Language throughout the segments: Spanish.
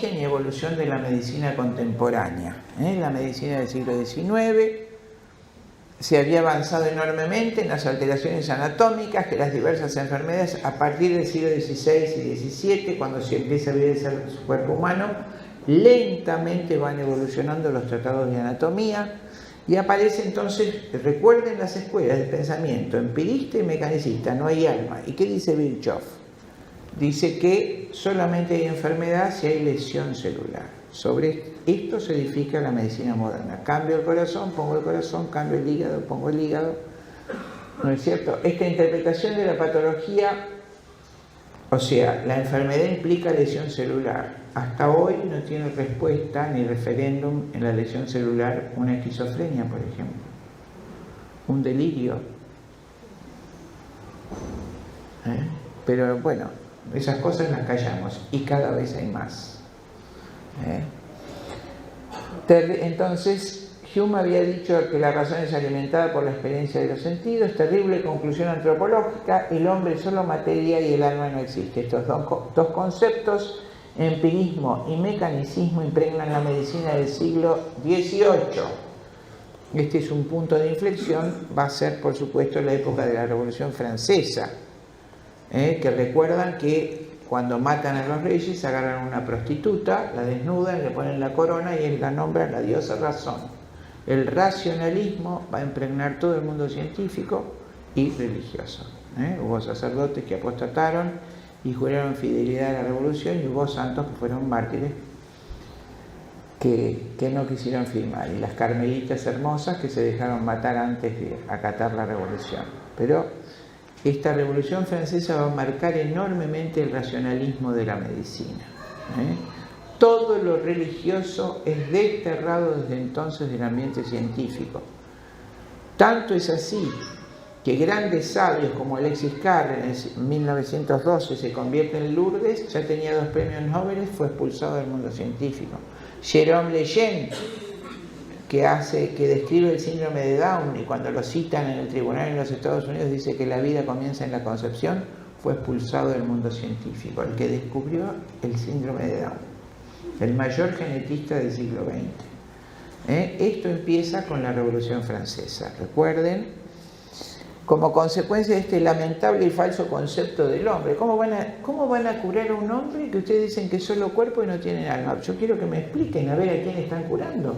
origen y evolución de la medicina contemporánea. La medicina del siglo XIX se había avanzado enormemente en las alteraciones anatómicas que las diversas enfermedades a partir del siglo XVI y XVII, cuando se empieza a ver el cuerpo humano, lentamente van evolucionando los tratados de anatomía y aparece entonces, recuerden las escuelas de pensamiento, empirista y mecanicista, no hay alma. ¿Y qué dice Virchow? Dice que solamente hay enfermedad si hay lesión celular. Sobre esto se edifica la medicina moderna. Cambio el corazón, pongo el corazón, cambio el hígado, pongo el hígado. ¿No es cierto? Esta interpretación de la patología, o sea, la enfermedad implica lesión celular. Hasta hoy no tiene respuesta ni referéndum en la lesión celular una esquizofrenia, por ejemplo. Un delirio. Pero bueno, esas cosas las callamos y cada vez hay más. Entonces, Hume había dicho que la razón es alimentada por la experiencia de los sentidos. Terrible conclusión antropológica: el hombre es solo materia y el alma no existe. Estos dos conceptos, empirismo y mecanicismo, impregnan la medicina del siglo XVIII. Este es un punto de inflexión. Va a ser, por supuesto, la época de la Revolución Francesa, que recuerdan que cuando matan a los reyes agarran a una prostituta, la desnudan, le ponen la corona y la nombran la diosa razón. El racionalismo va a impregnar todo el mundo científico y religioso. Hubo sacerdotes que apostataron y juraron fidelidad a la revolución, y hubo santos que fueron mártires que no quisieron firmar, y las carmelitas hermosas que se dejaron matar antes de acatar la revolución. Pero esta Revolución Francesa va a marcar enormemente el racionalismo de la medicina. Todo lo religioso es desterrado desde entonces del ambiente científico. Tanto es así que grandes sabios como Alexis Carrel en 1912 se convierte en Lourdes, ya tenía 2 premios Nobel, fue expulsado del mundo científico. Jérôme Lejeune, que describe el síndrome de Down, y cuando lo citan en el tribunal en los Estados Unidos dice que la vida comienza en la concepción, fue expulsado del mundo científico. El que descubrió el síndrome de Down, el mayor genetista del siglo XX. Esto empieza con la Revolución Francesa. Recuerden, como consecuencia de este lamentable y falso concepto del hombre, ¿cómo van a curar a un hombre que ustedes dicen que es solo cuerpo y no tienen alma? Yo quiero que me expliquen a ver a quién están curando.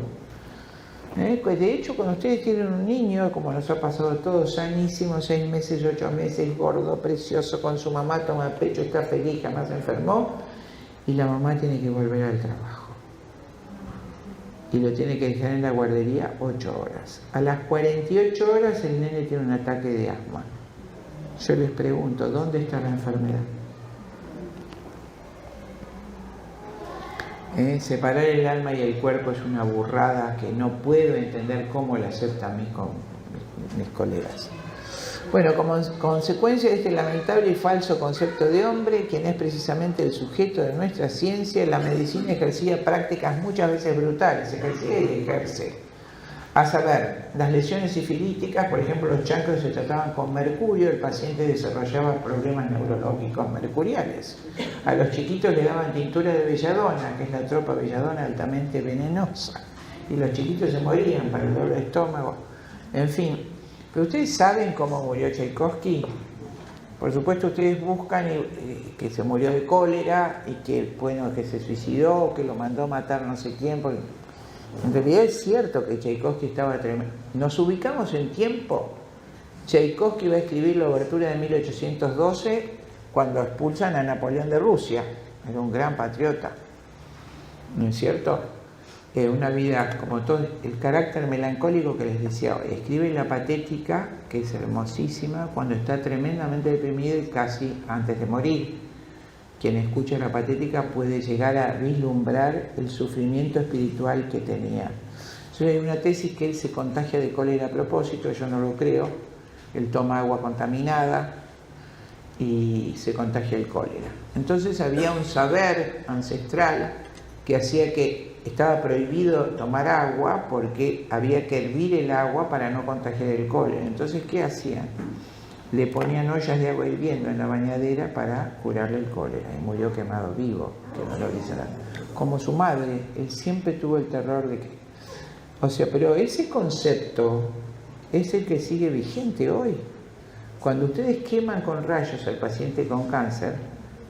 De hecho, cuando ustedes tienen un niño, como nos ha pasado a todos, sanísimo, 6 meses, 8 meses, gordo, precioso, con su mamá, toma pecho, está feliz, jamás se enfermó, y la mamá tiene que volver al trabajo. Y lo tiene que dejar en la guardería 8 horas. A las 48 horas el nene tiene un ataque de asma. Yo les pregunto, ¿dónde está la enfermedad? Separar el alma y el cuerpo es una burrada que no puedo entender cómo la aceptan mis colegas. Bueno, como consecuencia de este lamentable y falso concepto de hombre, quien es precisamente el sujeto de nuestra ciencia, la medicina ejercía prácticas muchas veces brutales, ejercía y ejerce. A saber, las lesiones sifilíticas, por ejemplo, los chancros se trataban con mercurio, el paciente desarrollaba problemas neurológicos mercuriales. A los chiquitos le daban tintura de belladona, que es la tropa belladona altamente venenosa, y los chiquitos se morían para el dolor de estómago. En fin, pero ustedes saben cómo murió Tchaikovsky. Por supuesto, ustedes buscan que se murió de cólera y que se suicidó, que lo mandó matar no sé quién. Porque en realidad es cierto que Tchaikovsky estaba tremendo. Nos ubicamos en tiempo. Tchaikovsky va a escribir la obertura de 1812 cuando expulsan a Napoleón de Rusia. Era un gran patriota, ¿no es cierto? Una vida como todo, el carácter melancólico que les decía hoy. Escribe la Patética, que es hermosísima, cuando está tremendamente deprimido y casi antes de morir. Quien escucha la Patética puede llegar a vislumbrar el sufrimiento espiritual que tenía. Hay una tesis que él se contagia de cólera a propósito, yo no lo creo. Él toma agua contaminada y se contagia el cólera. Entonces había un saber ancestral que hacía que estaba prohibido tomar agua porque había que hervir el agua para no contagiar el cólera. Entonces, ¿qué hacían? Le ponían ollas de agua hirviendo en la bañadera para curarle el cólera, y murió quemado vivo, que no lo dicen. como su madre, él siempre tuvo el terror de que... O sea, pero ese concepto es el que sigue vigente hoy. Cuando ustedes queman con rayos al paciente con cáncer,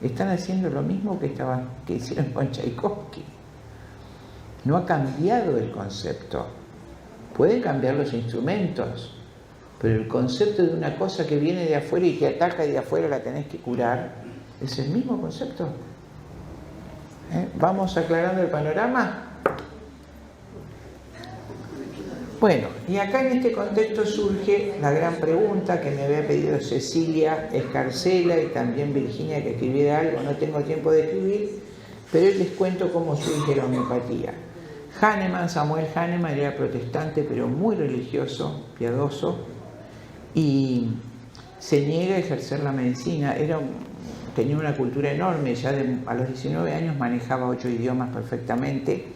están haciendo lo mismo que hicieron con Tchaikovsky. No ha cambiado el concepto. Pueden cambiar los instrumentos, pero el concepto de una cosa que viene de afuera y te ataca y de afuera la tenés que curar, es el mismo concepto. ¿Vamos aclarando el panorama? Bueno, y acá en este contexto surge la gran pregunta que me había pedido Cecilia Escarcela y también Virginia que escribiera algo. No tengo tiempo de escribir, pero les cuento cómo surge la homeopatía. Hahnemann, Samuel Hahnemann, era protestante, pero muy religioso, piadoso, y se niega a ejercer la medicina. Tenía una cultura enorme, ya a los 19 años manejaba 8 idiomas perfectamente,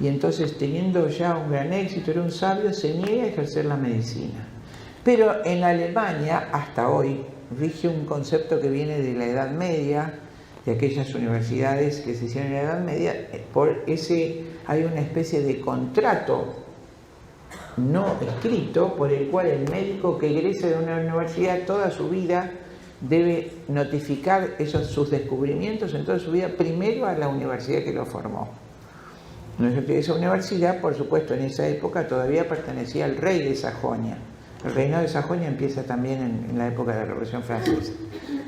y entonces, teniendo ya un gran éxito, era un sabio, se niega a ejercer la medicina. Pero en Alemania, hasta hoy, rige un concepto que viene de la Edad Media, de aquellas universidades que se hicieron en la Edad Media. Hay una especie de contrato no escrito por el cual el médico que egresa de una universidad toda su vida debe notificar sus descubrimientos en toda su vida primero a la universidad que lo formó. Esa universidad, por supuesto, en esa época todavía pertenecía al rey de Sajonia. El reino de Sajonia empieza también en la época de la Revolución Francesa.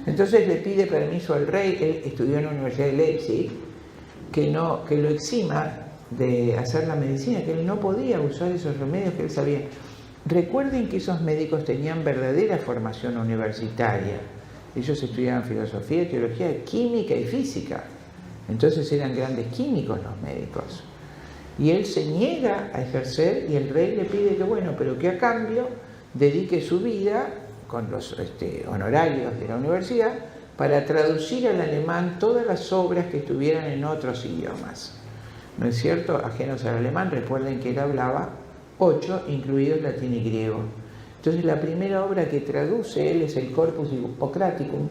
Entonces le pide permiso al rey. Él estudió en la Universidad de Leipzig, que lo exima de hacer la medicina, que él no podía usar esos remedios que él sabía. Recuerden que esos médicos tenían verdadera formación universitaria. Ellos estudiaban filosofía, teología, química y física. Entonces eran grandes químicos los médicos. Y él se niega a ejercer y el rey le pide que, bueno, pero que a cambio dedique su vida con los honorarios de la universidad para traducir al alemán todas las obras que estuvieran en otros idiomas. ¿No es cierto? Ajenos al alemán. Recuerden que él hablaba 8, incluidos latín y griego. Entonces la primera obra que traduce él es el Corpus Hippocraticum,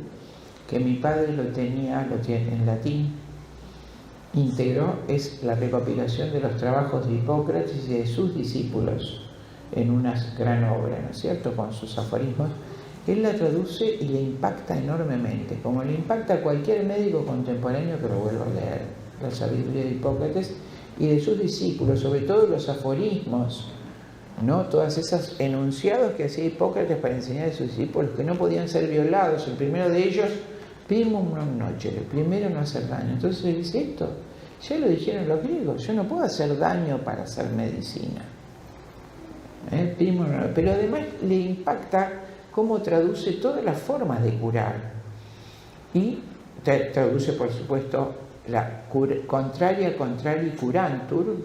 que mi padre lo tiene en latín íntegro. Es la recopilación de los trabajos de Hipócrates y de sus discípulos en una gran obra, ¿no es cierto?, con sus aforismos. Él la traduce y le impacta enormemente, como le impacta a cualquier médico contemporáneo que lo vuelva a leer, la sabiduría de Hipócrates y de sus discípulos, sobre todo los aforismos, ¿no? Todas esas enunciados que hacía Hipócrates para enseñar a sus discípulos que no podían ser violados. El primero de ellos, primum non nocere, el primero no hacer daño. Entonces él dice esto, ya lo dijeron los griegos, yo no puedo hacer daño para hacer medicina. Pero además le impacta cómo traduce todas las formas de curar. Y traduce, por supuesto, la contraria curantur,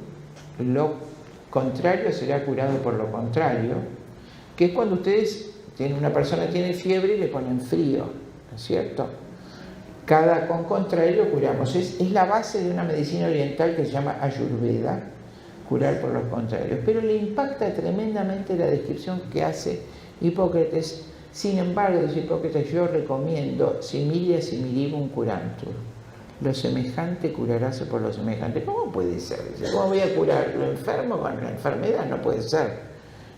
lo contrario será curado por lo contrario, que es cuando una persona tiene fiebre y le ponen frío, ¿no es cierto? Con contrario curamos. Es la base de una medicina oriental que se llama Ayurveda, curar por los contrarios. Pero le impacta tremendamente la descripción que hace Hipócrates. Sin embargo, dice Hipócrates, yo recomiendo similia similibum curantur. Lo semejante curarás por lo semejante. ¿Cómo puede ser? ¿Cómo voy a curar lo enfermo con la enfermedad? No puede ser.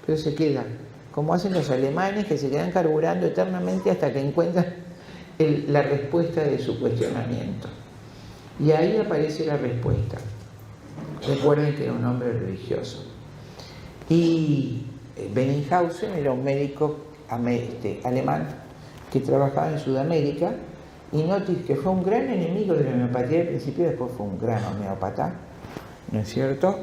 Pero se queda, como hacen los alemanes, que se quedan carburando eternamente hasta que encuentran la respuesta de su cuestionamiento. Y ahí aparece la respuesta. Recuerden que era un hombre religioso. Y Bellinghausen era un médico alemán que trabajaba en Sudamérica y notice que fue un gran enemigo de la homeopatía al principio, después fue un gran homeópata, ¿no es cierto?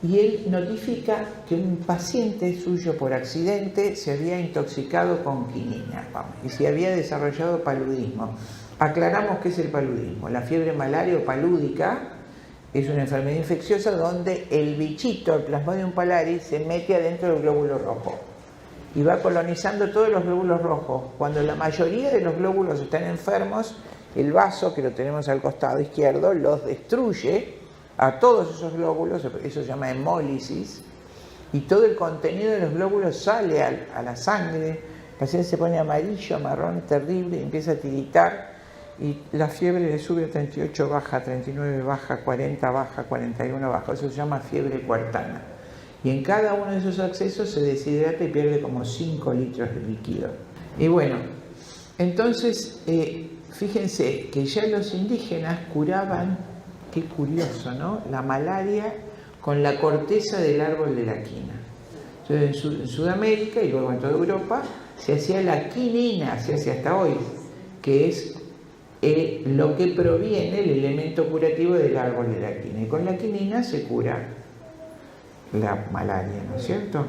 Y él notifica que un paciente suyo por accidente se había intoxicado con quinina, y se había desarrollado paludismo. Aclaramos qué es el paludismo. La fiebre malaria o palúdica es una enfermedad infecciosa donde el bichito, el Plasmodium palaris, se mete adentro del glóbulo rojo y va colonizando todos los glóbulos rojos. Cuando la mayoría de los glóbulos están enfermos, el vaso, que lo tenemos al costado izquierdo, los destruye a todos esos glóbulos, eso se llama hemólisis, y todo el contenido de los glóbulos sale a la sangre, el paciente se pone amarillo, marrón, terrible, empieza a tiritar, y la fiebre le sube a 38, baja a 39, baja a 40, baja a 41, baja. Eso se llama fiebre cuartana. Y en cada uno de esos accesos se deshidrata y pierde como 5 litros de líquido. Y bueno, entonces, fíjense que ya los indígenas curaban, qué curioso, ¿no?, la malaria con la corteza del árbol de la quina. Entonces, en Sudamérica y luego en toda Europa se hacía la quinina, se hace hasta hoy, que es lo que proviene, el elemento curativo del árbol de la quina. Y con la quinina se cura la malaria, ¿no es cierto?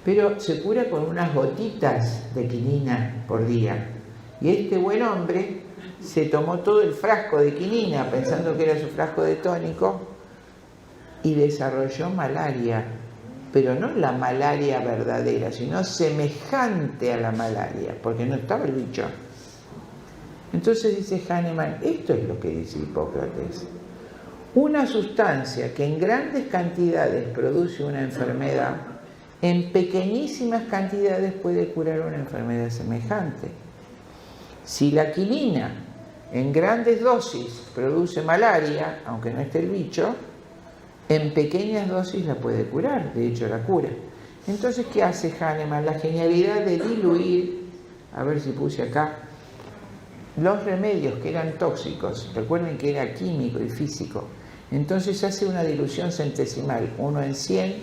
Pero se cura con unas gotitas de quinina por día. Y este buen hombre se tomó todo el frasco de quinina pensando que era su frasco de tónico y desarrolló malaria, pero no la malaria verdadera, sino semejante a la malaria, porque no estaba el bicho. Entonces dice Hahnemann, esto es lo que dice Hipócrates: una sustancia que en grandes cantidades produce una enfermedad, en pequeñísimas cantidades puede curar una enfermedad semejante. Si la quinina en grandes dosis produce malaria, aunque no esté el bicho, en pequeñas dosis la puede curar, de hecho la cura. Entonces, ¿qué hace Hahnemann? La genialidad de diluir, a ver si puse acá, los remedios que eran tóxicos, recuerden que era químico y físico, entonces hace una dilución centesimal, 1 en 100,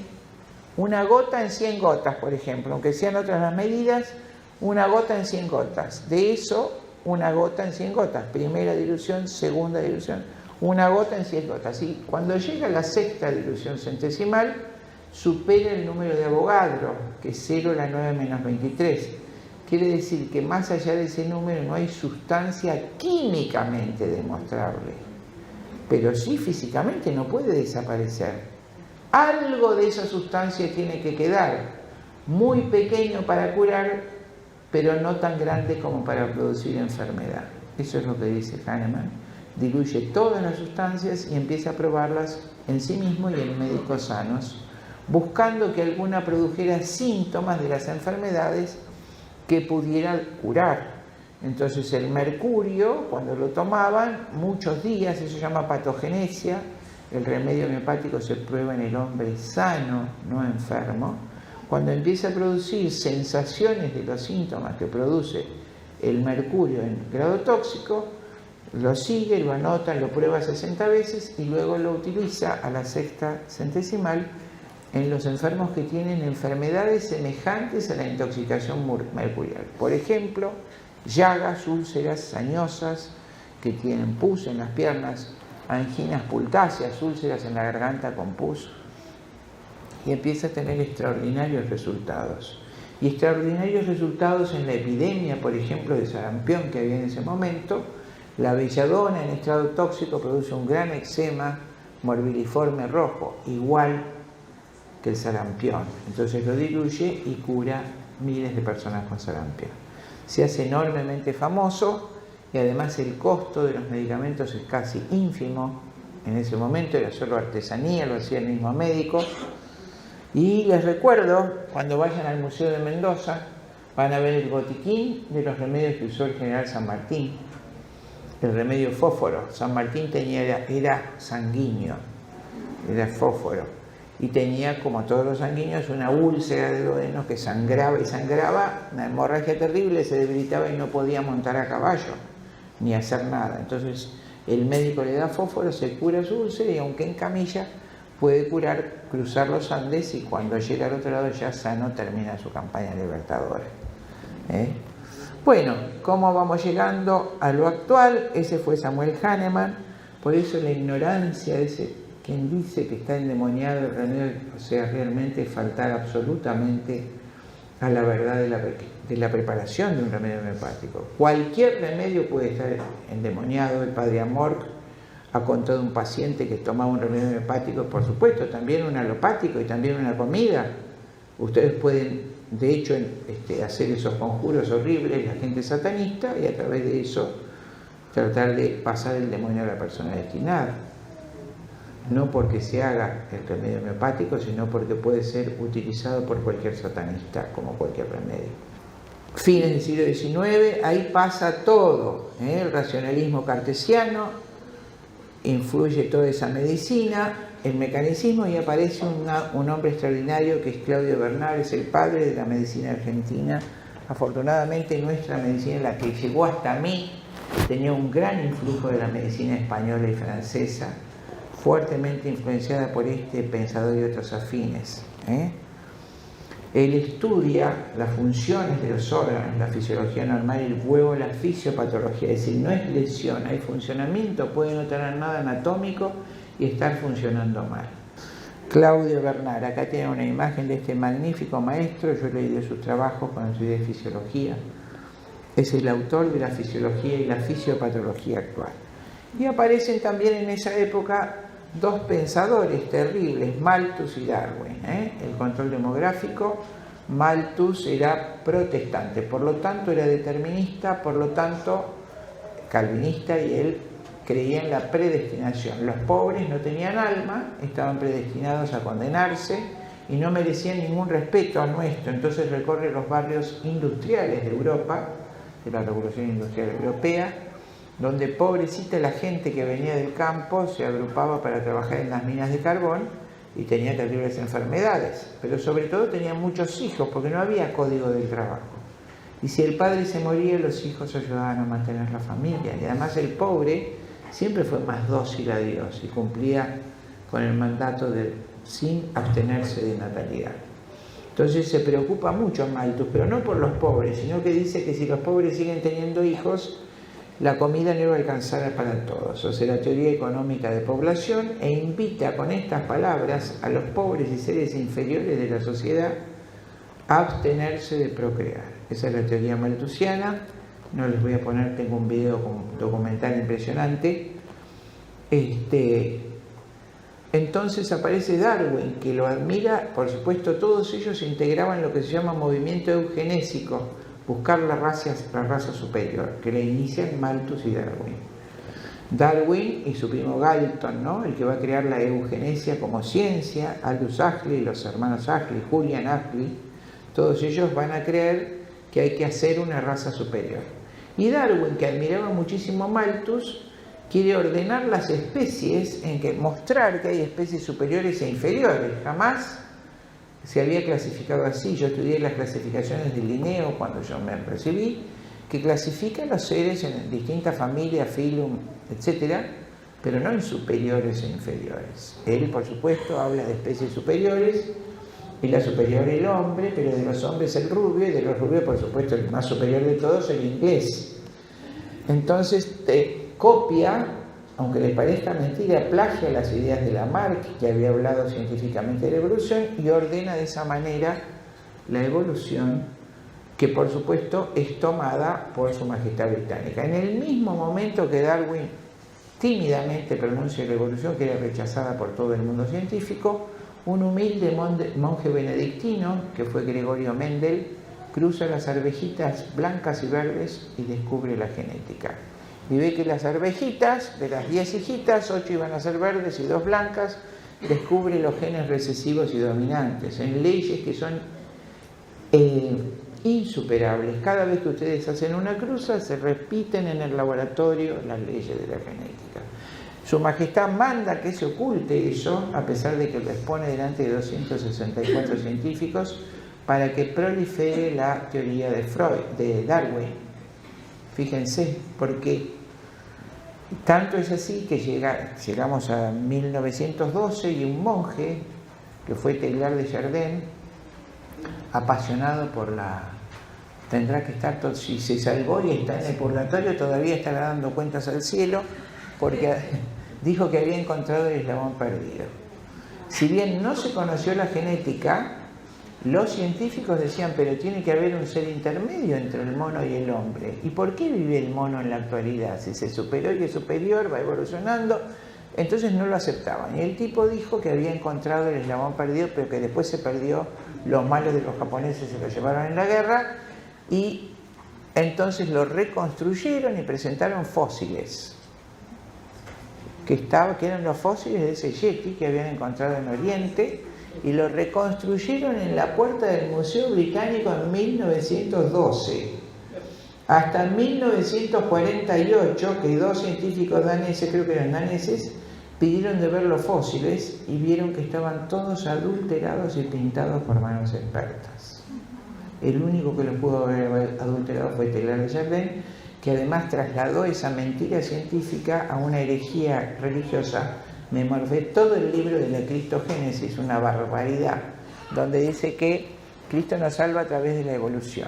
una gota en 100 gotas, por ejemplo, aunque sean otras las medidas, una gota en 100 gotas. De eso, una gota en 100 gotas, primera dilución, segunda dilución, una gota en 100 gotas. Y cuando llega a la sexta dilución centesimal, supera el número de Avogadro, que es 0 a la 9 menos 23. Quiere decir que más allá de ese número no hay sustancia químicamente demostrable, pero sí físicamente no puede desaparecer. Algo de esa sustancia tiene que quedar, muy pequeño para curar, pero no tan grande como para producir enfermedad. Eso es lo que dice Hahnemann. Diluye todas las sustancias y empieza a probarlas en sí mismo y en médicos sanos, buscando que alguna produjera síntomas de las enfermedades que pudiera curar. Entonces el mercurio, cuando lo tomaban muchos días, eso se llama patogenesia, el remedio homeopático se prueba en el hombre sano, no enfermo, cuando empieza a producir sensaciones de los síntomas que produce el mercurio en grado tóxico, lo sigue, lo anota, lo prueba 60 veces y luego lo utiliza a la sexta centesimal en los enfermos que tienen enfermedades semejantes a la intoxicación mercurial. Por ejemplo, llagas, úlceras sañosas que tienen pus en las piernas, anginas pultáceas, úlceras en la garganta con pus, y empieza a tener extraordinarios resultados. Y extraordinarios resultados en la epidemia, por ejemplo, de sarampión que había en ese momento. La belladona en estado tóxico produce un gran eczema morbiliforme rojo, igual que el sarampión. Entonces lo diluye y cura miles de personas con sarampión. Se hace enormemente famoso y además el costo de los medicamentos es casi ínfimo. En ese momento era solo artesanía, lo hacía el mismo médico. Y les recuerdo, cuando vayan al Museo de Mendoza, van a ver el botiquín de los remedios que usó el general San Martín. El remedio fósforo. San Martín era sanguíneo, era fósforo. Y tenía, como todos los sanguíneos, una úlcera de duodenos que sangraba y sangraba, una hemorragia terrible, se debilitaba y no podía montar a caballo, ni hacer nada. Entonces el médico le da fósforo, se cura su úlcera y aunque en camilla, puede cruzar los Andes y cuando llega al otro lado ya sano termina su campaña libertadora. Bueno, ¿cómo vamos llegando a lo actual? Ese fue Samuel Hahnemann. Por eso la ignorancia de ese quien dice que está endemoniado el remedio, o sea, realmente faltar absolutamente a la verdad de la preparación de un remedio homeopático. Cualquier remedio puede estar endemoniado. El padre Amorc ha contado un paciente que tomaba un remedio homeopático, por supuesto, también un alopático y también una comida. Ustedes pueden, de hecho, hacer esos conjuros horribles, la gente satanista, y a través de eso tratar de pasar el demonio a la persona destinada. No porque se haga el remedio homeopático, sino porque puede ser utilizado por cualquier satanista, como cualquier remedio. fines del siglo XIX, ahí pasa todo, el racionalismo cartesiano, influye toda esa medicina, el mecanicismo, y aparece un hombre extraordinario que es Claudio Bernal, es el padre de la medicina argentina. Afortunadamente nuestra medicina, la que llegó hasta mí, tenía un gran influjo de la medicina española y francesa, fuertemente influenciada por este pensador y otros afines. Él estudia las funciones de los órganos, la fisiología normal, el huevo, la fisiopatología, es decir, no es lesión, hay funcionamiento, puede no tener nada anatómico y estar funcionando mal. Claudio Bernal, acá tiene una imagen de este magnífico maestro, yo he leído sus trabajos cuando estudié fisiología, es el autor de la fisiología y la fisiopatología actual. Y aparecen también en esa época dos pensadores terribles, Malthus y Darwin. El control demográfico, Malthus era protestante, por lo tanto era determinista, por lo tanto calvinista, y él creía en la predestinación. Los pobres no tenían alma, estaban predestinados a condenarse y no merecían ningún respeto al nuestro. Entonces recorre los barrios industriales de Europa, de la Revolución Industrial Europea, donde pobrecita la gente que venía del campo se agrupaba para trabajar en las minas de carbón y tenía terribles enfermedades, pero sobre todo tenía muchos hijos porque no había código del trabajo. Y si el padre se moría, los hijos ayudaban a mantener la familia. Y además el pobre siempre fue más dócil a Dios y cumplía con el mandato de sin abstenerse de natalidad. Entonces se preocupa mucho Malthus, pero no por los pobres, sino que dice que si los pobres siguen teniendo hijos, la comida no iba a alcanzar para todos. O sea, la teoría económica de población, e invita con estas palabras a los pobres y seres inferiores de la sociedad a abstenerse de procrear. Esa es la teoría malthusiana. No les voy a poner, tengo un video documental impresionante. Entonces aparece Darwin, que lo admira. Por supuesto, todos ellos se integraban en lo que se llama movimiento eugenésico, buscar la raza superior, que le inician Malthus y Darwin. Darwin y su primo Galton, ¿no? El que va a crear la eugenesia como ciencia, Aldous Huxley, los hermanos Huxley, Julian Huxley, todos ellos van a creer que hay que hacer una raza superior. Y Darwin, que admiraba muchísimo a Malthus, quiere ordenar las especies, mostrar que hay especies superiores e inferiores. Jamás se había clasificado así. Yo estudié las clasificaciones de Linneo cuando yo me recibí, que clasifica a los seres en distintas familias, filum, etc., pero no en superiores e inferiores. Él, por supuesto, habla de especies superiores, y la superior el hombre, pero de los hombres el rubio, y de los rubios, por supuesto, el más superior de todos, el inglés. Entonces, copia, aunque le parezca mentira, plagia las ideas de Lamarck, que había hablado científicamente de la evolución, y ordena de esa manera la evolución, que por supuesto es tomada por su majestad británica. En el mismo momento que Darwin tímidamente pronuncia la evolución, que era rechazada por todo el mundo científico, un humilde monje benedictino, que fue Gregorio Mendel, cruza las arvejitas blancas y verdes y descubre la genética. Y ve que las arvejitas, de las 10 hijitas, 8 iban a ser verdes y 2 blancas, descubre los genes recesivos y dominantes, en leyes que son insuperables. Cada vez que ustedes hacen una cruza, se repiten en el laboratorio las leyes de la genética. Su Majestad manda que se oculte eso, a pesar de que lo expone delante de 264 científicos, para que prolifere la teoría de Darwin. Fíjense, porque tanto es así que llegamos a 1912 y un monje, que fue Teilhard de Chardin, apasionado por tendrá que estar, si se salvó y está en el purgatorio, todavía estará dando cuentas al cielo, porque dijo que había encontrado el eslabón perdido. Si bien no se conoció la genética, los científicos decían, pero tiene que haber un ser intermedio entre el mono y el hombre. ¿Y por qué vive el mono en la actualidad? Si se superó y es superior, va evolucionando. Entonces no lo aceptaban. Y el tipo dijo que había encontrado el eslabón perdido, pero que después se perdió. Los malos de los japoneses se lo llevaron en la guerra, y entonces lo reconstruyeron y presentaron fósiles, que eran los fósiles de ese yeti que habían encontrado en Oriente, y lo reconstruyeron en la puerta del Museo Británico en 1912. Hasta 1948, que dos científicos daneses, creo que eran daneses, pidieron de ver los fósiles y vieron que estaban todos adulterados y pintados por manos expertas. El único que los pudo haber adulterado fue Teilhard de Chardin, que además trasladó esa mentira científica a una herejía religiosa. Me morfé todo el libro de la Cristogénesis, una barbaridad, donde dice que Cristo nos salva a través de la evolución.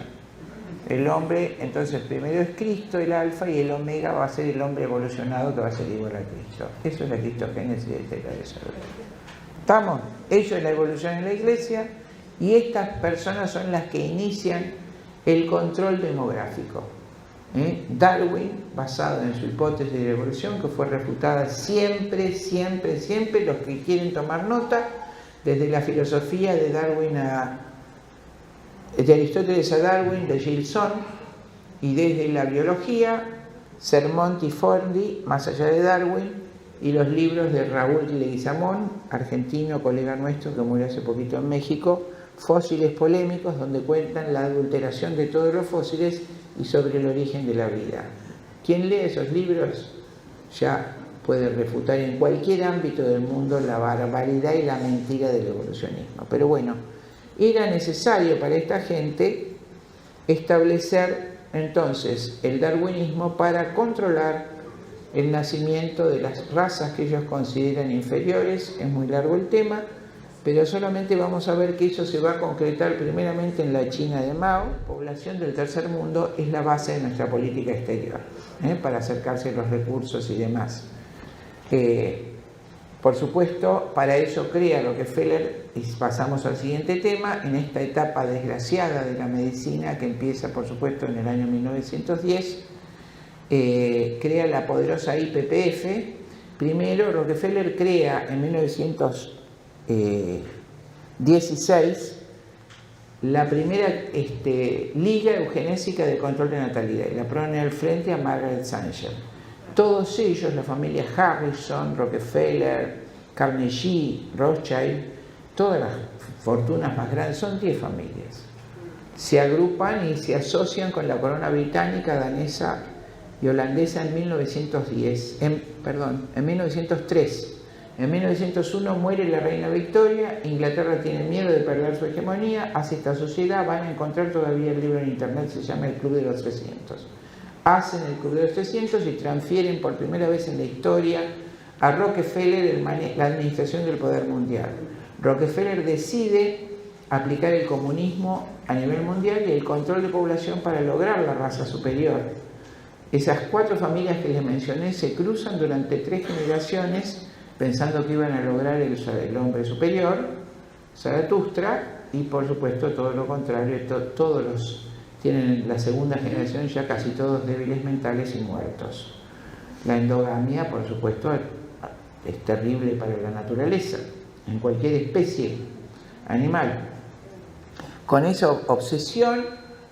El hombre, entonces, primero es Cristo, el alfa, y el omega va a ser el hombre evolucionado que va a ser igual a Cristo. Eso es la Cristogénesis de Teilhard de Chardin. ¿Estamos? Eso es la evolución en la Iglesia, y estas personas son las que inician el control demográfico. Darwin, basado en su hipótesis de la evolución, que fue refutada siempre, los que quieren tomar nota, desde la filosofía de Darwin de Aristóteles a Darwin, de Gilson, y desde la biología, Sermont y Fordy, más allá de Darwin, y los libros de Raúl Leguizamón, argentino, colega nuestro, que murió hace poquito en México, Fósiles polémicos, donde cuentan la adulteración de todos los fósiles y sobre el origen de la vida. Quien lee esos libros ya puede refutar en cualquier ámbito del mundo la barbaridad y la mentira del evolucionismo. Pero bueno, era necesario para esta gente establecer entonces el darwinismo para controlar el nacimiento de las razas que ellos consideran inferiores. Es muy largo el tema, pero solamente vamos a ver que eso se va a concretar primeramente en la China de Mao. La población del tercer mundo es la base de nuestra política exterior, para acercarse a los recursos y demás. Por supuesto, para eso crea Rockefeller, y pasamos al siguiente tema, en esta etapa desgraciada de la medicina que empieza, por supuesto, en el año 1910, crea la poderosa IPPF. Primero, Rockefeller crea en 1916 la primera Liga Eugenésica de Control de Natalidad, y la pone al frente a Margaret Sanger. Todos ellos, la familia Harrison, Rockefeller, Carnegie, Rothschild, todas las fortunas más grandes, son 10 familias, se agrupan y se asocian con la corona británica, danesa y holandesa en 1903. En 1901 muere la reina Victoria, Inglaterra tiene miedo de perder su hegemonía, hace esta sociedad, van a encontrar todavía el libro en internet, se llama el Club de los 300. Hacen el Club de los 300 y transfieren por primera vez en la historia a Rockefeller la administración del poder mundial. Rockefeller decide aplicar el comunismo a nivel mundial y el control de población para lograr la raza superior. Esas 4 familias que les mencioné se cruzan durante 3 generaciones pensando que iban a lograr el hombre superior, Zaratustra, y por supuesto todo lo contrario, todos tienen la segunda generación ya casi todos débiles mentales y muertos. La endogamia, por supuesto, es terrible para la naturaleza, en cualquier especie animal. Con esa obsesión,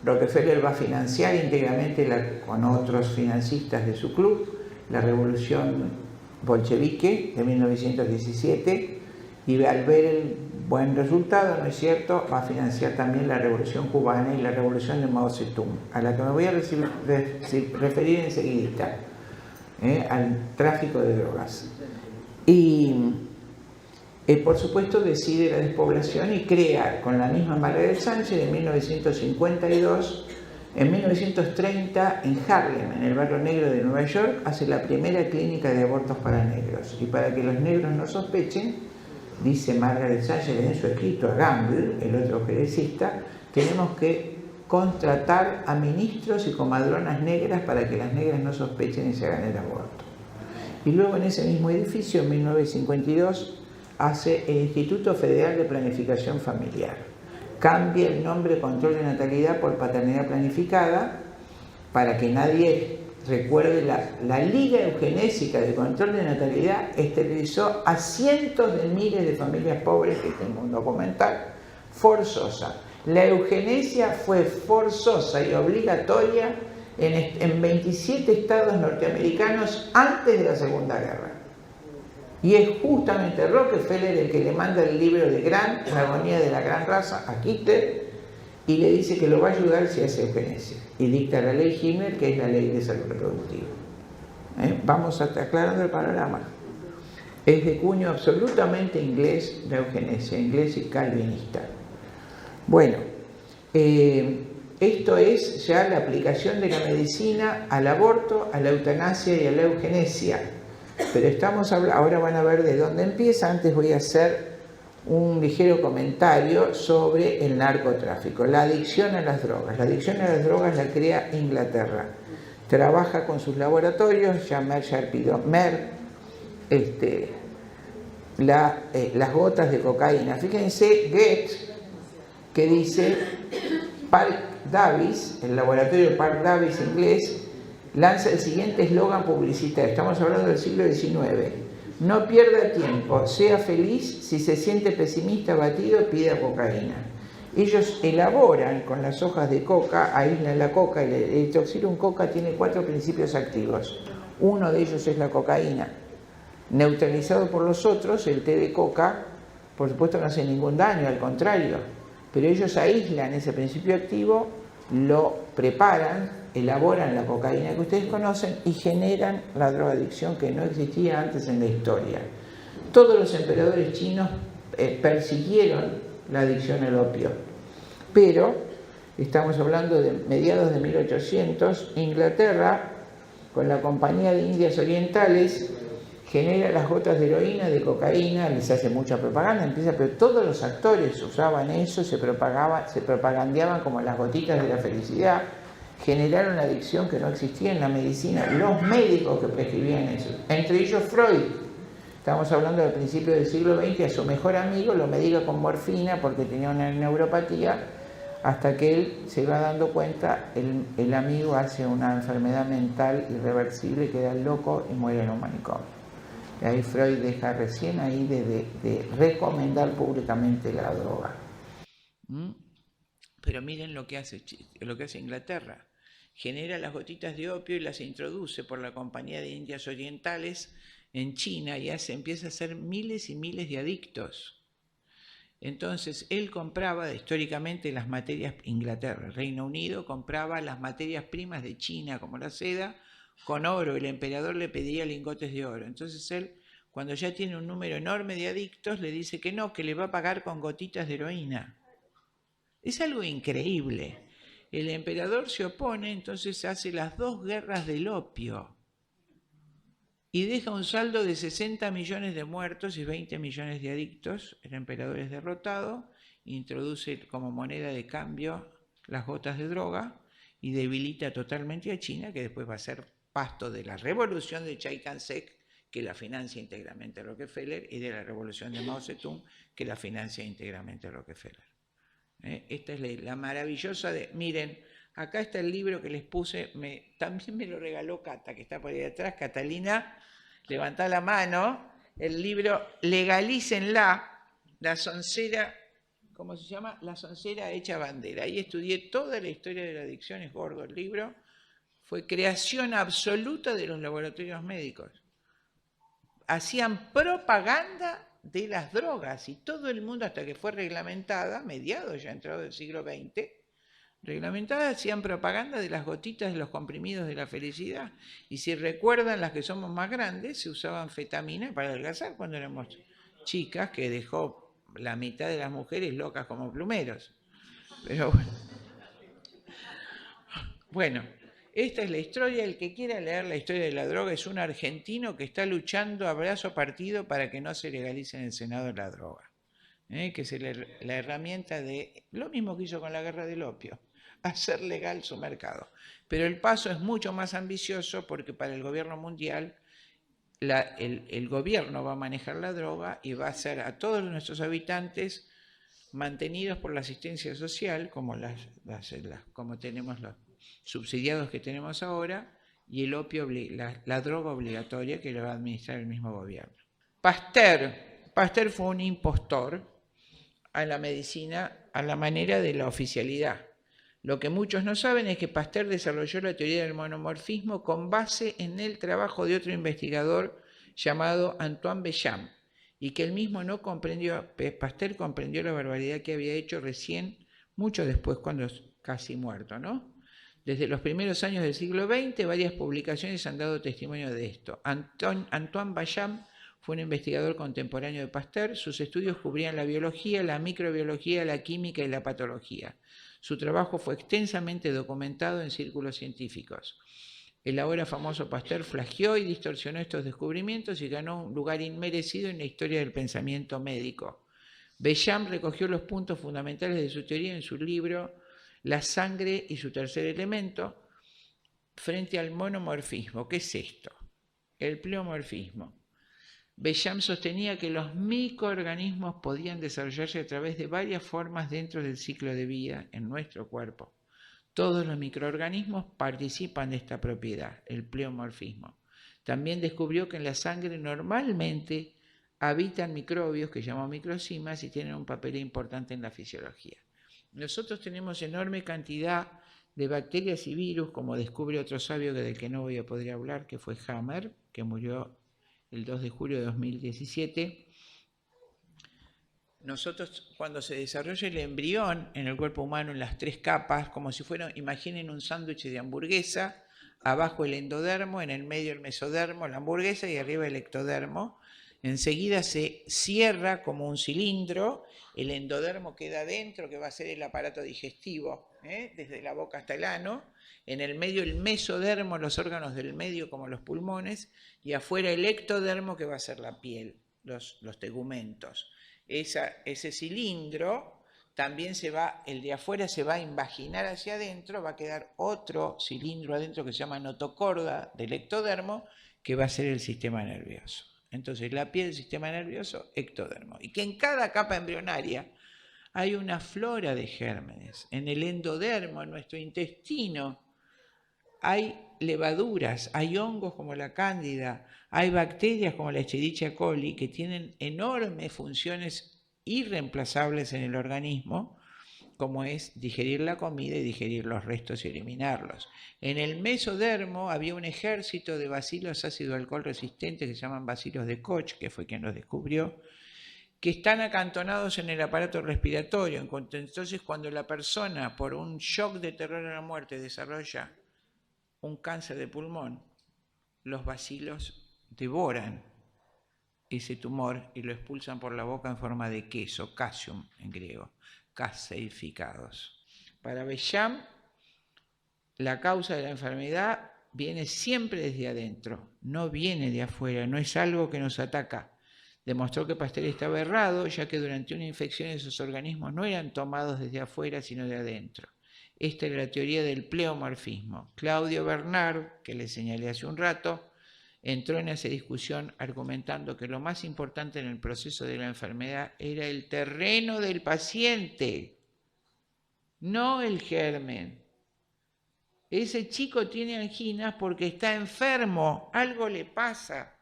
Rockefeller va a financiar íntegramente, con otros financistas de su club, la revolución bolchevique de 1917, y al ver el buen resultado, ¿no es cierto?, va a financiar también la revolución cubana y la revolución de Mao Zedong, a la que me voy a referir enseguida, al tráfico de drogas. Y por supuesto decide la despoblación y crea, con la misma Margaret Sanger, en 1952, en 1930, en Harlem, en el barrio negro de Nueva York, hace la primera clínica de abortos para negros. Y para que los negros no sospechen, dice Margaret Sanger en su escrito a Gamble, el otro gerecista, tenemos que contratar a ministros y comadronas negras para que las negras no sospechen y se hagan el aborto. Y luego en ese mismo edificio, en 1952, hace el Instituto Federal de Planificación Familiar. Cambia el nombre Control de Natalidad por Paternidad Planificada, para que nadie recuerde la Liga Eugenésica de Control de Natalidad esterilizó a cientos de miles de familias pobres, que tengo un documental, forzosa. La eugenesia fue forzosa y obligatoria en 27 estados norteamericanos antes de la Segunda Guerra. Y es justamente Rockefeller el que le manda el libro de La agonía de la gran raza a Hitler y le dice que lo va a ayudar si hace eugenesia. Y dicta la ley Himmler, que es la ley de salud reproductiva. Vamos aclarando el panorama. Es de cuño absolutamente inglés la eugenesia, inglés y calvinista. Bueno, esto es ya la aplicación de la medicina al aborto, a la eutanasia y a la eugenesia. Pero estamos hablando, ahora van a ver de dónde empieza. Antes voy a hacer un ligero comentario sobre el narcotráfico, la adicción a las drogas. La adicción a las drogas la crea Inglaterra. Trabaja con sus laboratorios, ya Merck pidió las gotas de cocaína. Fíjense, Gates, que dice Park Davis, el laboratorio Park Davis inglés, lanza el siguiente eslogan publicitario. Estamos hablando del siglo XIX. No pierda tiempo, sea feliz, si se siente pesimista, abatido, pida cocaína. Ellos elaboran con las hojas de coca, aíslan la coca, el Ethoxylum coca tiene 4 principios activos. Uno de ellos es la cocaína. Neutralizado por los otros, el té de coca, por supuesto no hace ningún daño, al contrario. Pero ellos aíslan ese principio activo, lo preparan, elaboran la cocaína que ustedes conocen y generan la drogadicción que no existía antes en la historia. Todos los emperadores chinos persiguieron la adicción al opio, pero estamos hablando de mediados de 1800, Inglaterra, con la Compañía de Indias Orientales, genera las gotas de heroína, de cocaína, les hace mucha propaganda, pero todos los actores usaban eso, se propagandeaban como las gotitas de la felicidad, generaron una adicción que no existía en la medicina, los médicos que prescribían eso, entre ellos Freud. Estamos hablando del principio del siglo XX, a su mejor amigo lo medica con morfina porque tenía una neuropatía, hasta que él se va dando cuenta, el amigo hace una enfermedad mental irreversible, queda loco y muere en un manicomio. Y ahí Freud deja recién ahí de recomendar públicamente la droga. Pero miren lo que hace Inglaterra. Genera las gotitas de opio y las introduce por la Compañía de Indias Orientales en China y empieza a hacer miles y miles de adictos. Entonces, él compraba históricamente las materias, Inglaterra, Reino Unido, compraba las materias primas de China, como la seda, con oro. El emperador le pedía lingotes de oro. Entonces él, cuando ya tiene un número enorme de adictos, le dice que no, que le va a pagar con gotitas de heroína. Es algo increíble. El emperador se opone, entonces hace las 2 guerras del opio y deja un saldo de 60 millones de muertos y 20 millones de adictos. El emperador es derrotado, introduce como moneda de cambio las gotas de droga y debilita totalmente a China, que después va a ser pasto de la revolución de Chiang Kai-shek, que la financia íntegramente Rockefeller, y de la revolución de Mao Zedong, que la financia íntegramente Rockefeller. Esta es la maravillosa de... Miren, acá está el libro que les puse, también me lo regaló Cata, que está por ahí atrás. Catalina, levantá la mano. El libro Legalícenla, la soncera, ¿cómo se llama? La soncera hecha bandera. Ahí estudié toda la historia de la adicción, es gordo el libro. Fue creación absoluta de los laboratorios médicos. Hacían propaganda de las drogas y todo el mundo, hasta que fue reglamentada, mediados ya entrado del siglo XX, reglamentada, hacían propaganda de las gotitas de los comprimidos de la felicidad. Y si recuerdan, las que somos más grandes, se usaban anfetamina para adelgazar cuando éramos chicas, que dejó la mitad de las mujeres locas como plumeros. Pero bueno, esta es la historia. El que quiera leer la historia de la droga es un argentino que está luchando a brazo partido para que no se legalice en el Senado la droga, que es la herramienta de lo mismo que hizo con la guerra del opio, hacer legal su mercado. Pero el paso es mucho más ambicioso, porque para el gobierno mundial el gobierno va a manejar la droga y va a hacer a todos nuestros habitantes mantenidos por la asistencia social, como como tenemos los subsidiados que tenemos ahora, y el opio, la droga obligatoria que lo va a administrar el mismo gobierno. Pasteur fue un impostor a la medicina a la manera de la oficialidad. Lo que muchos no saben es que Pasteur desarrolló la teoría del monomorfismo con base en el trabajo de otro investigador llamado Antoine Béchamp, y que él mismo no comprendió. Pasteur comprendió la barbaridad que había hecho recién, mucho después, cuando casi muerto, ¿no? Desde los primeros años del siglo XX, varias publicaciones han dado testimonio de esto. Antoine Béchamp fue un investigador contemporáneo de Pasteur. Sus estudios cubrían la biología, la microbiología, la química y la patología. Su trabajo fue extensamente documentado en círculos científicos. El ahora famoso Pasteur plagió y distorsionó estos descubrimientos y ganó un lugar inmerecido en la historia del pensamiento médico. Béchamp recogió los puntos fundamentales de su teoría en su libro La sangre y su tercer elemento, frente al monomorfismo. ¿Qué es esto? El pleomorfismo. Béchamp sostenía que los microorganismos podían desarrollarse a través de varias formas dentro del ciclo de vida en nuestro cuerpo. Todos los microorganismos participan de esta propiedad, el pleomorfismo. También descubrió que en la sangre normalmente habitan microbios que llamamos microcimas y tienen un papel importante en la fisiología. Nosotros tenemos enorme cantidad de bacterias y virus, como descubre otro sabio del que no voy a poder hablar, que fue Hammer, que murió el 2 de julio de 2017. Nosotros, cuando se desarrolla el embrión en el cuerpo humano en las 3 capas, como si fuera, imaginen un sándwich de hamburguesa, abajo el endodermo, en el medio el mesodermo, la hamburguesa, y arriba el ectodermo. Enseguida se cierra como un cilindro, el endodermo queda adentro, que va a ser el aparato digestivo, desde la boca hasta el ano. En el medio el mesodermo, los órganos del medio como los pulmones, y afuera el ectodermo, que va a ser la piel, los tegumentos. Ese cilindro también el de afuera se va a invaginar hacia adentro, va a quedar otro cilindro adentro que se llama notocorda del ectodermo, que va a ser el sistema nervioso. Entonces la piel, el sistema nervioso, ectodermo. Y que en cada capa embrionaria hay una flora de gérmenes. En el endodermo, en nuestro intestino, hay levaduras, hay hongos como la cándida, hay bacterias como la Escherichia coli que tienen enormes funciones irreemplazables en el organismo, como es digerir la comida y digerir los restos y eliminarlos. En el mesodermo había un ejército de bacilos ácido alcohol resistentes que se llaman bacilos de Koch, que fue quien los descubrió, que están acantonados en el aparato respiratorio. Entonces, cuando la persona, por un shock de terror a la muerte, desarrolla un cáncer de pulmón, los bacilos devoran ese tumor y lo expulsan por la boca en forma de queso, casium en griego, caseificados. Para Béchamp, la causa de la enfermedad viene siempre desde adentro, no viene de afuera, no es algo que nos ataca. Demostró que Pasteur estaba errado, ya que durante una infección esos organismos no eran tomados desde afuera, sino de adentro. Esta era la teoría del pleomorfismo. Claudio Bernard, que le señalé hace un rato, entró en esa discusión argumentando que lo más importante en el proceso de la enfermedad era el terreno del paciente, no el germen. Ese chico tiene anginas porque está enfermo, algo le pasa.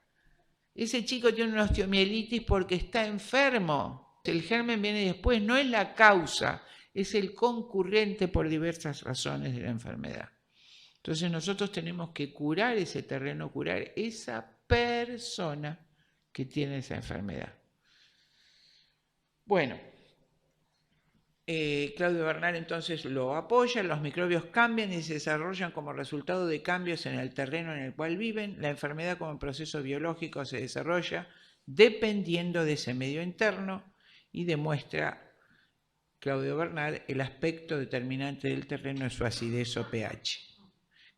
Ese chico tiene una osteomielitis porque está enfermo. El germen viene después, no es la causa, es el concurrente por diversas razones de la enfermedad. Entonces nosotros tenemos que curar ese terreno, curar esa persona que tiene esa enfermedad. Bueno, Claudio Bernard entonces lo apoya, los microbios cambian y se desarrollan como resultado de cambios en el terreno en el cual viven. La enfermedad como proceso biológico se desarrolla dependiendo de ese medio interno y demuestra Claudio Bernard el aspecto determinante del terreno es su acidez o pH.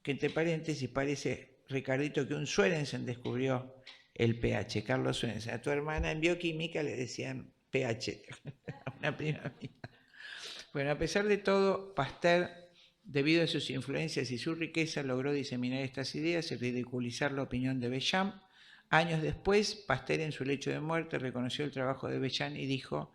Que entre paréntesis parece, Ricardito, que un Sørensen descubrió el pH, Carlos Sørensen. A tu hermana en bioquímica le decían pH, una prima mía. Bueno, a pesar de todo, Pasteur, debido a sus influencias y su riqueza, logró diseminar estas ideas y ridiculizar la opinión de Béchamp. Años después, Pasteur en su lecho de muerte reconoció el trabajo de Béchamp y dijo: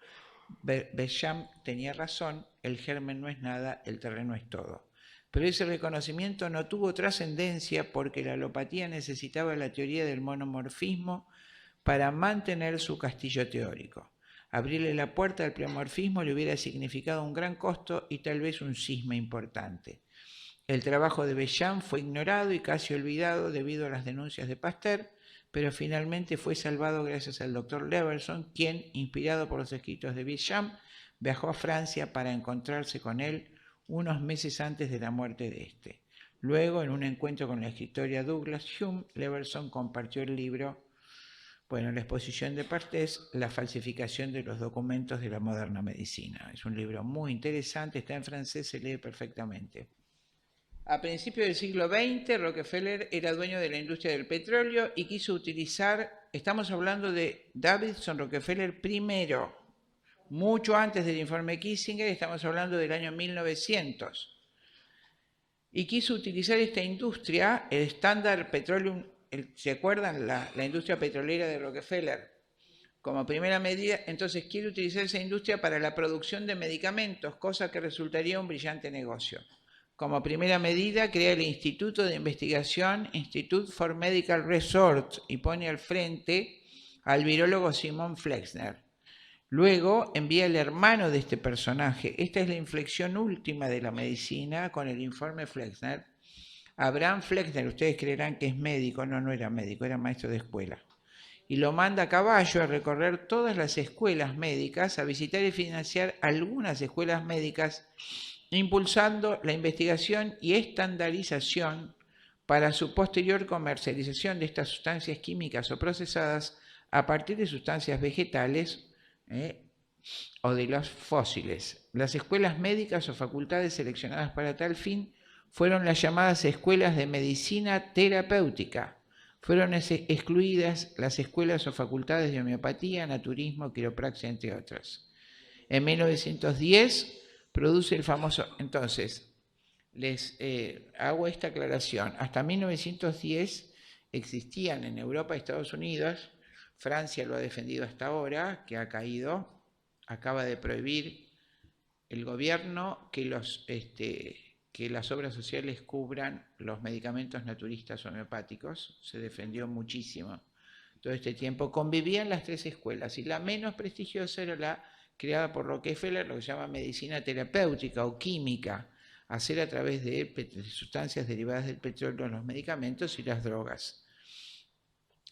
Béchamp tenía razón, el germen no es nada, el terreno es todo. Pero ese reconocimiento no tuvo trascendencia porque la alopatía necesitaba la teoría del monomorfismo para mantener su castillo teórico. Abrirle la puerta al pleomorfismo le hubiera significado un gran costo y tal vez un cisma importante. El trabajo de Béchamp fue ignorado y casi olvidado debido a las denuncias de Pasteur, pero finalmente fue salvado gracias al doctor Leverson, quien, inspirado por los escritos de Beauchamp, viajó a Francia para encontrarse con él unos meses antes de la muerte de este. Luego, en un encuentro con la escritora Douglas Hume, Leverson compartió el libro, la exposición de Partés, La falsificación de los documentos de la moderna medicina. Es un libro muy interesante, está en francés, se lee perfectamente. A principios del siglo XX, Rockefeller era dueño de la industria del petróleo y quiso utilizar, estamos hablando de Davidson Rockefeller primero, mucho antes del informe Kissinger, estamos hablando del año 1900. Y quiso utilizar esta industria, el Standard Petroleum, ¿se acuerdan? La industria petrolera de Rockefeller, como primera medida. Entonces quiere utilizar esa industria para la producción de medicamentos, cosa que resultaría un brillante negocio. Como primera medida, crea el Instituto de Investigación Institute for Medical Research y pone al frente al virólogo Simon Flexner. Luego envía el hermano de este personaje. Esta es la inflexión última de la medicina con el informe Flexner. Abraham Flexner, ustedes creerán que es médico, no era médico, era maestro de escuela. Y lo manda a caballo a recorrer todas las escuelas médicas, a visitar y financiar algunas escuelas médicas, impulsando la investigación y estandarización para su posterior comercialización de estas sustancias químicas o procesadas a partir de sustancias vegetales o de los fósiles. Las escuelas médicas o facultades seleccionadas para tal fin fueron las llamadas escuelas de medicina terapéutica. Fueron excluidas las escuelas o facultades de homeopatía, naturismo, quiropraxia, entre otras. En 1910 produce el famoso, entonces, les hago esta aclaración. Hasta 1910 existían en Europa y Estados Unidos, Francia lo ha defendido hasta ahora, que ha caído, acaba de prohibir el gobierno que las obras sociales cubran los medicamentos naturistas homeopáticos. Se defendió muchísimo todo este tiempo. Convivían las tres escuelas y la menos prestigiosa era la creada por Rockefeller, lo que se llama medicina terapéutica o química, hacer a través de sustancias derivadas del petróleo los medicamentos y las drogas.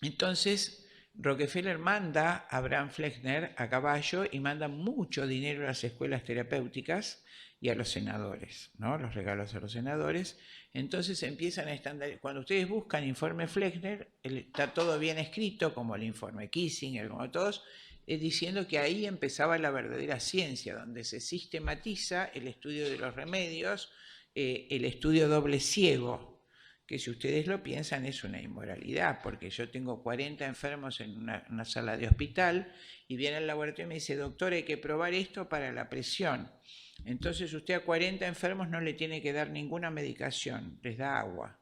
Entonces, Rockefeller manda a Abraham Flexner a caballo y manda mucho dinero a las escuelas terapéuticas y a los senadores, ¿no? Los regalos a los senadores. Entonces empiezan a estandarizar. Cuando ustedes buscan informe Flexner, está todo bien escrito, como el informe Kissinger, como todos, diciendo que ahí empezaba la verdadera ciencia, donde se sistematiza el estudio de los remedios, el estudio doble ciego, que si ustedes lo piensan es una inmoralidad, porque yo tengo 40 enfermos en una sala de hospital y viene al laboratorio y me dice, doctor, hay que probar esto para la presión. Entonces usted a 40 enfermos no le tiene que dar ninguna medicación, les da agua.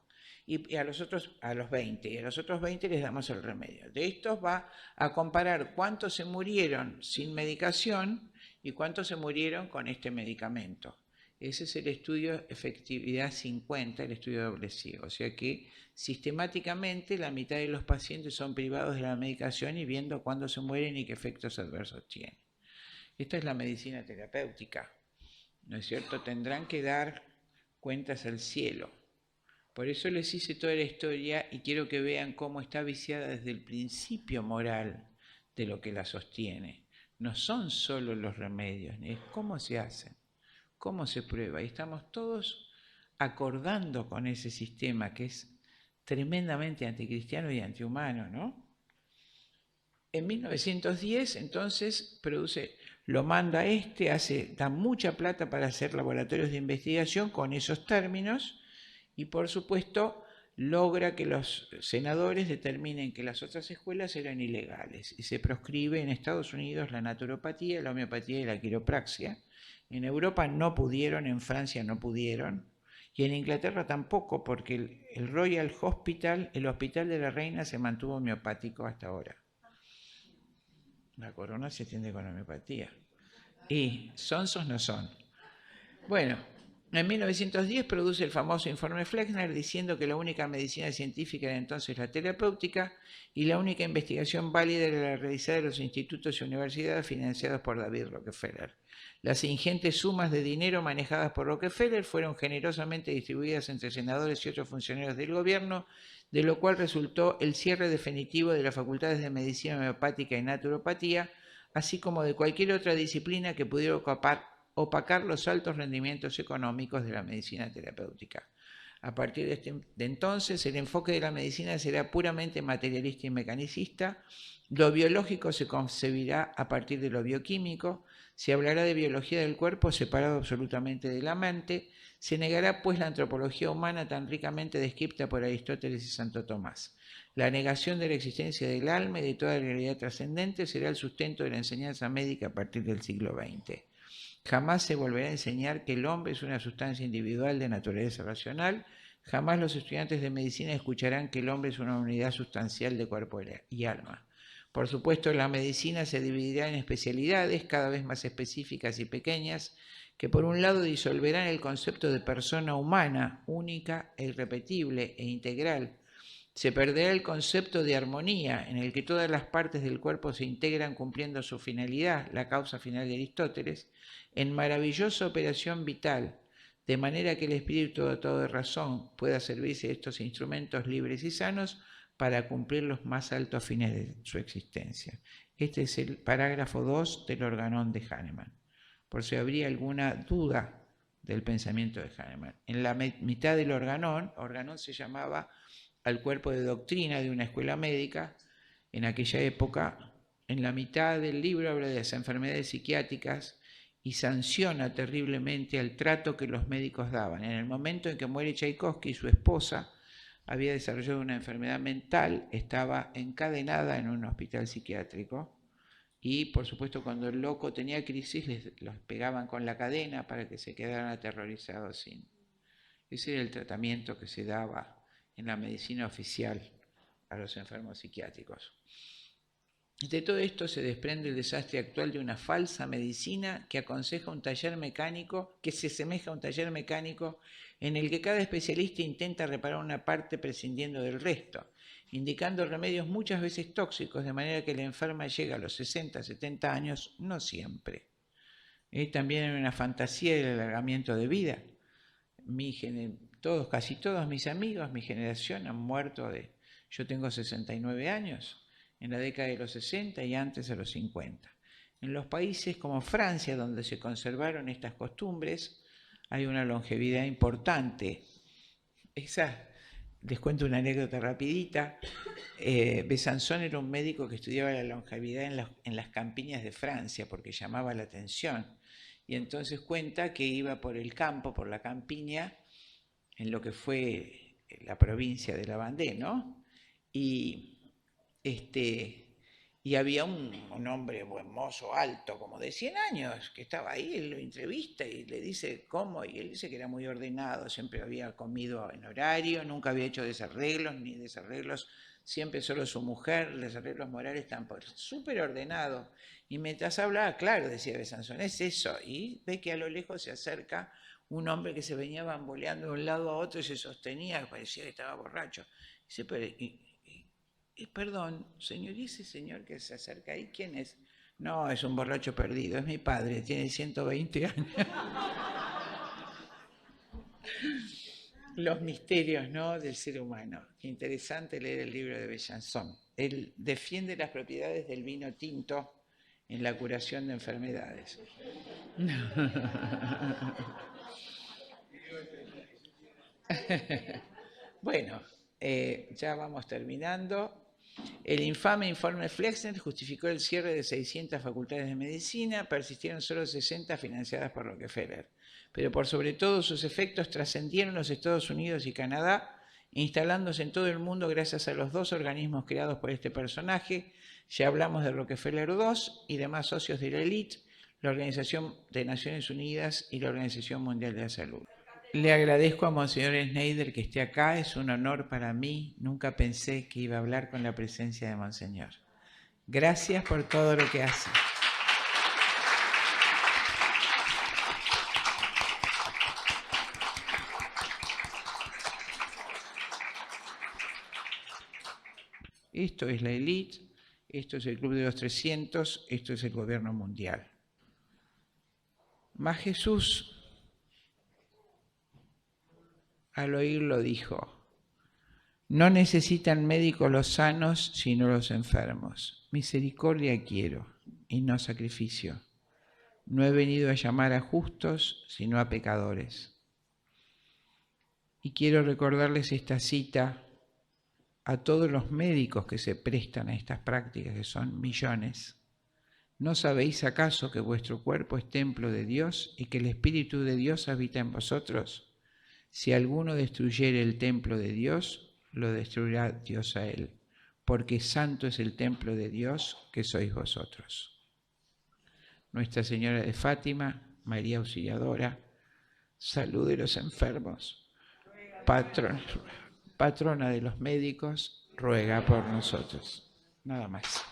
Y a los 20, y a los otros 20 les damos el remedio. De estos va a comparar cuántos se murieron sin medicación y cuántos se murieron con este medicamento. Ese es el estudio efectividad 50, el estudio doble ciego. O sea que sistemáticamente la mitad de los pacientes son privados de la medicación y viendo cuándo se mueren y qué efectos adversos tienen. Esta es la medicina terapéutica, ¿no es cierto? Tendrán que dar cuentas al cielo. Por eso les hice toda la historia y quiero que vean cómo está viciada desde el principio moral de lo que la sostiene. No son solo los remedios, es cómo se hacen, cómo se prueba. Y estamos todos acordando con ese sistema que es tremendamente anticristiano y antihumano, ¿no? En 1910, entonces, lo manda da mucha plata para hacer laboratorios de investigación con esos términos. Y por supuesto logra que los senadores determinen que las otras escuelas eran ilegales y se proscribe en Estados Unidos la naturopatía, la homeopatía y la quiropraxia. En Europa no pudieron, en Francia no pudieron y en Inglaterra tampoco, porque el Royal Hospital, el Hospital de la Reina, se mantuvo homeopático hasta ahora. La corona se atiende con homeopatía y sonsos no son. Bueno, En 1910 produce el famoso informe Flexner diciendo que la única medicina científica era entonces la terapéutica y la única investigación válida era la realizada en los institutos y universidades financiados por David Rockefeller. Las ingentes sumas de dinero manejadas por Rockefeller fueron generosamente distribuidas entre senadores y otros funcionarios del gobierno, de lo cual resultó el cierre definitivo de las facultades de medicina homeopática y naturopatía, así como de cualquier otra disciplina que pudiera opacar los altos rendimientos económicos de la medicina terapéutica. A partir de entonces, el enfoque de la medicina será puramente materialista y mecanicista, lo biológico se concebirá a partir de lo bioquímico, se hablará de biología del cuerpo separado absolutamente de la mente, se negará pues la antropología humana tan ricamente descrita por Aristóteles y Santo Tomás. La negación de la existencia del alma y de toda realidad trascendente será el sustento de la enseñanza médica a partir del siglo XX. Jamás se volverá a enseñar que el hombre es una sustancia individual de naturaleza racional. Jamás los estudiantes de medicina escucharán que el hombre es una unidad sustancial de cuerpo y alma. Por supuesto, la medicina se dividirá en especialidades cada vez más específicas y pequeñas, que por un lado disolverán el concepto de persona humana, única e irrepetible e integral. Se perderá el concepto de armonía, en el que todas las partes del cuerpo se integran cumpliendo su finalidad, la causa final de Aristóteles, en maravillosa operación vital, de manera que el espíritu dotado de razón pueda servirse de estos instrumentos libres y sanos para cumplir los más altos fines de su existencia. Este es el parágrafo 2 del Organón de Hahnemann, por si habría alguna duda del pensamiento de Hahnemann. En la mitad del Organón se llamaba al cuerpo de doctrina de una escuela médica. En aquella época, en la mitad del libro habla de las enfermedades psiquiátricas y sanciona terriblemente el trato que los médicos daban. En el momento en que muere Tchaikovsky, su esposa había desarrollado una enfermedad mental, estaba encadenada en un hospital psiquiátrico y, por supuesto, cuando el loco tenía crisis, los pegaban con la cadena para que se quedaran aterrorizados. Ese era el tratamiento que se daba en la medicina oficial a los enfermos psiquiátricos. De todo esto se desprende el desastre actual de una falsa medicina que aconseja un taller mecánico, que se asemeja a un taller mecánico en el que cada especialista intenta reparar una parte prescindiendo del resto, indicando remedios muchas veces tóxicos, de manera que la enferma llega a los 60, 70 años, no siempre. También hay una fantasía del alargamiento de vida. Casi todos mis amigos, mi generación, han muerto yo tengo 69 años, en la década de los 60 y antes de los 50. En los países como Francia, donde se conservaron estas costumbres, hay una longevidad importante. Les cuento una anécdota rapidita. Besançon era un médico que estudiaba la longevidad en las campiñas de Francia porque llamaba la atención. Y entonces cuenta que iba por el campo, por la campiña, en lo que fue la provincia de la Vendée, ¿no? Y había un hombre, buen mozo, alto, como de 100 años, que estaba ahí, él lo entrevista y le dice cómo, y él dice que era muy ordenado, siempre había comido en horario, nunca había hecho desarreglos, ni desarreglos, siempre solo su mujer, desarreglos morales tampoco, súper ordenado. Y mientras hablaba, claro, decía Besançon, es eso, y ve que a lo lejos se acerca un hombre que se venía bamboleando de un lado a otro y se sostenía, parecía que estaba borracho. Dice, pero... perdón, señor, ¿y ese señor que se acerca ahí, quién es? No, es un borracho perdido, es mi padre, tiene 120 años. Los misterios, ¿no?, del ser humano. Qué interesante leer el libro de Besançon. Él defiende las propiedades del vino tinto en la curación de enfermedades. Bueno, ya vamos terminando. El infame informe Flexner justificó el cierre de 600 facultades de medicina, persistieron solo 60 financiadas por Rockefeller. Pero por sobre todo sus efectos trascendieron los Estados Unidos y Canadá, instalándose en todo el mundo gracias a los dos organismos creados por este personaje. Ya hablamos de Rockefeller II y demás socios de la élite, la Organización de Naciones Unidas y la Organización Mundial de la Salud. Le agradezco a Monseñor Schneider que esté acá, es un honor para mí, nunca pensé que iba a hablar con la presencia de Monseñor. Gracias por todo lo que hace. Esto es la élite, esto es el Club de los 300, esto es el gobierno mundial. Mas Jesús, al oírlo, dijo: no necesitan médicos los sanos, sino los enfermos. Misericordia quiero, y no sacrificio. No he venido a llamar a justos, sino a pecadores. Y quiero recordarles esta cita a todos los médicos que se prestan a estas prácticas, que son millones. ¿No sabéis acaso que vuestro cuerpo es templo de Dios y que el Espíritu de Dios habita en vosotros? Si alguno destruyere el templo de Dios, lo destruirá Dios a él, porque santo es el templo de Dios que sois vosotros. Nuestra Señora de Fátima, María Auxiliadora, salud de los enfermos, patrona de los médicos, ruega por nosotros. Nada más.